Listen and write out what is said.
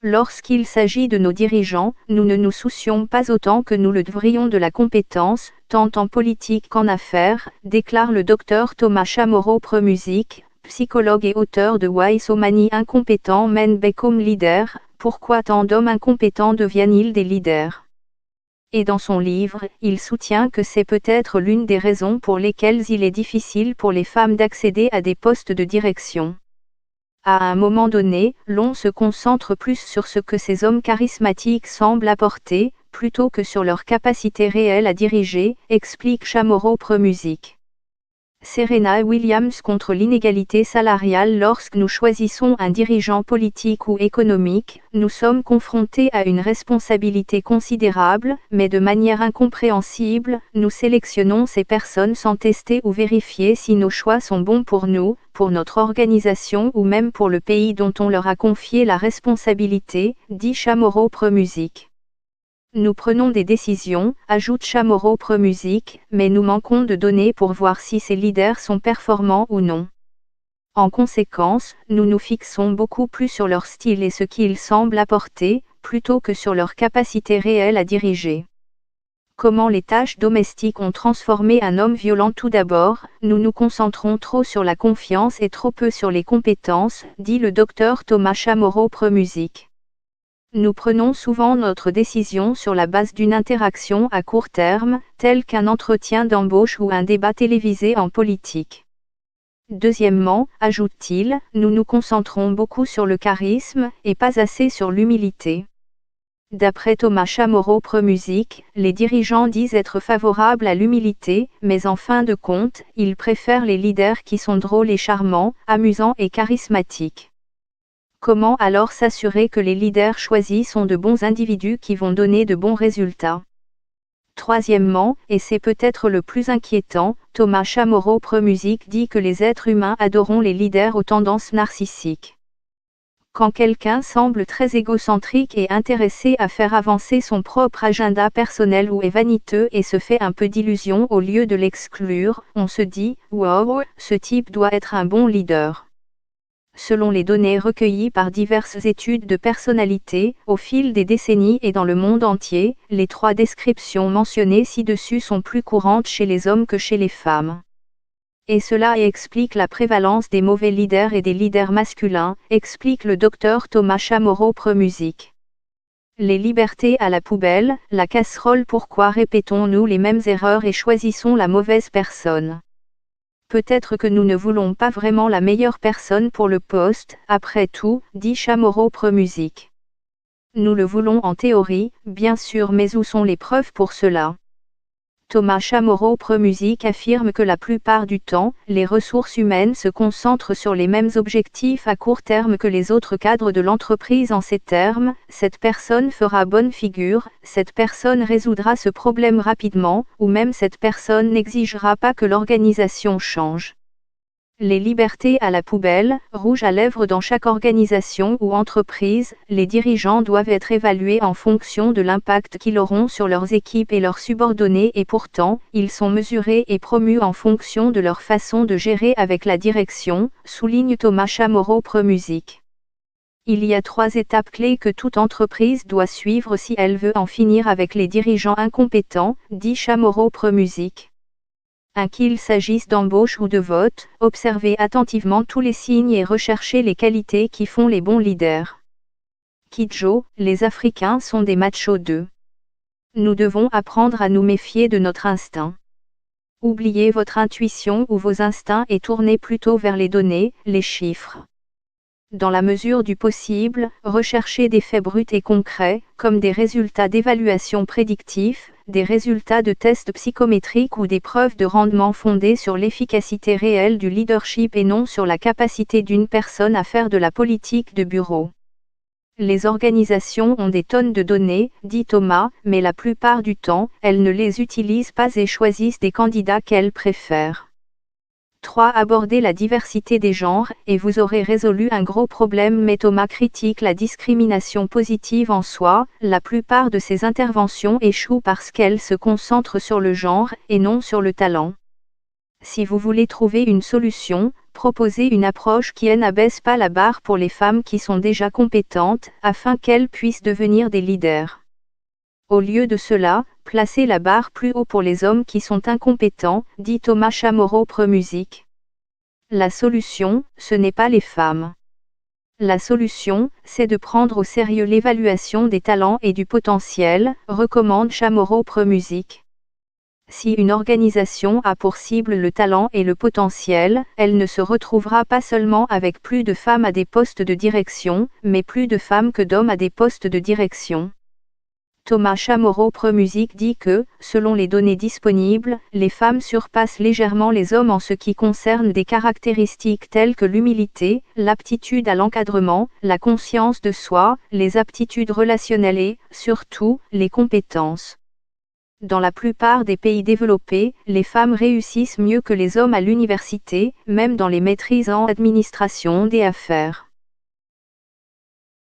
Lorsqu'il s'agit de nos dirigeants, nous ne nous soucions pas autant que nous le devrions de la compétence, tant en politique qu'en affaires, déclare le docteur Thomas Chamorro Premuzic, psychologue et auteur de Why So Many Incompetents Men Become Leaders, pourquoi tant d'hommes incompétents deviennent-ils des leaders? Et dans son livre, il soutient que c'est peut-être l'une des raisons pour lesquelles il est difficile pour les femmes d'accéder à des postes de direction. À un moment donné, l'on se concentre plus sur ce que ces hommes charismatiques semblent apporter, plutôt que sur leur capacité réelle à diriger, explique Chamorro Premuzic. Serena Williams contre l'inégalité salariale. Lorsque nous choisissons un dirigeant politique ou économique, nous sommes confrontés à une responsabilité considérable, mais de manière incompréhensible, nous sélectionnons ces personnes sans tester ou vérifier si nos choix sont bons pour nous, pour notre organisation ou même pour le pays dont on leur a confié la responsabilité, dit Chamorro Premuzic. Nous prenons des décisions, ajoute Chamorro Premuzic, mais nous manquons de données pour voir si ces leaders sont performants ou non. En conséquence, nous nous fixons beaucoup plus sur leur style et ce qu'ils semblent apporter, plutôt que sur leur capacité réelle à diriger. Comment les tâches domestiques ont transformé un homme violent? Tout d'abord, nous nous concentrons trop sur la confiance et trop peu sur les compétences, dit le docteur Thomas Chamorro Premuzic. Nous prenons souvent notre décision sur la base d'une interaction à court terme, telle qu'un entretien d'embauche ou un débat télévisé en politique. Deuxièmement, ajoute-t-il, nous nous concentrons beaucoup sur le charisme, et pas assez sur l'humilité. D'après Thomas Chamorro Premuzic, les dirigeants disent être favorables à l'humilité, mais en fin de compte, ils préfèrent les leaders qui sont drôles et charmants, amusants et charismatiques. Comment alors s'assurer que les leaders choisis sont de bons individus qui vont donner de bons résultats? Troisièmement, et c'est peut-être le plus inquiétant, Thomas Chamorro Premuzic dit que les êtres humains adorent les leaders aux tendances narcissiques. Quand quelqu'un semble très égocentrique et intéressé à faire avancer son propre agenda personnel ou est vaniteux et se fait un peu d'illusion au lieu de l'exclure, on se dit « Wow, ce type doit être un bon leader ». Selon les données recueillies par diverses études de personnalité, au fil des décennies et dans le monde entier, les trois descriptions mentionnées ci-dessus sont plus courantes chez les hommes que chez les femmes. Et cela explique la prévalence des mauvais leaders et des leaders masculins, explique le docteur Thomas Chamorro Premuzic. Les libertés à la poubelle, la casserole. Pourquoi répétons-nous les mêmes erreurs et choisissons la mauvaise personne? Peut-être que nous ne voulons pas vraiment la meilleure personne pour le poste, après tout, dit Chamorro Premuzic. Nous le voulons en théorie, bien sûr, mais où sont les preuves pour cela? Thomas Chamorro Premuzic affirme que la plupart du temps, les ressources humaines se concentrent sur les mêmes objectifs à court terme que les autres cadres de l'entreprise. En ces termes, cette personne fera bonne figure, cette personne résoudra ce problème rapidement, ou même cette personne n'exigera pas que l'organisation change. Les libertés à la poubelle, rouge à lèvres dans chaque organisation ou entreprise, les dirigeants doivent être évalués en fonction de l'impact qu'ils auront sur leurs équipes et leurs subordonnés et pourtant, ils sont mesurés et promus en fonction de leur façon de gérer avec la direction, souligne Thomas Chamorro Premuzic. Il y a 3 étapes clés que toute entreprise doit suivre si elle veut en finir avec les dirigeants incompétents, dit Chamorro Premuzic. Qu'il s'agisse d'embauche ou de vote, observez attentivement tous les signes et recherchez les qualités qui font les bons leaders. Kidjo, les Africains sont des machos 2. Nous devons apprendre à nous méfier de notre instinct. Oubliez votre intuition ou vos instincts et tournez plutôt vers les données, les chiffres. Dans la mesure du possible, recherchez des faits bruts et concrets, comme des résultats d'évaluation prédictifs, des résultats de tests psychométriques ou des preuves de rendement fondées sur l'efficacité réelle du leadership et non sur la capacité d'une personne à faire de la politique de bureau. Les organisations ont des tonnes de données, dit Thomas, mais la plupart du temps, elles ne les utilisent pas et choisissent des candidats qu'elles préfèrent. 3. Abordez la diversité des genres, et vous aurez résolu un gros problème. Mais Thomas critique la discrimination positive en soi, la plupart de ces interventions échouent parce qu'elles se concentrent sur le genre, et non sur le talent. Si vous voulez trouver une solution, proposez une approche qui n'abaisse pas la barre pour les femmes qui sont déjà compétentes, afin qu'elles puissent devenir des leaders. Au lieu de cela, placez la barre plus haut pour les hommes qui sont incompétents, dit Thomas Chamorro Premusic. La solution, ce n'est pas les femmes. La solution, c'est de prendre au sérieux l'évaluation des talents et du potentiel, recommande Chamorro Premusic. Si une organisation a pour cible le talent et le potentiel, elle ne se retrouvera pas seulement avec plus de femmes à des postes de direction, mais plus de femmes que d'hommes à des postes de direction. Thomas Chamorro Premusic dit que, selon les données disponibles, les femmes surpassent légèrement les hommes en ce qui concerne des caractéristiques telles que l'humilité, l'aptitude à l'encadrement, la conscience de soi, les aptitudes relationnelles et, surtout, les compétences. Dans la plupart des pays développés, les femmes réussissent mieux que les hommes à l'université, même dans les maîtrises en administration des affaires.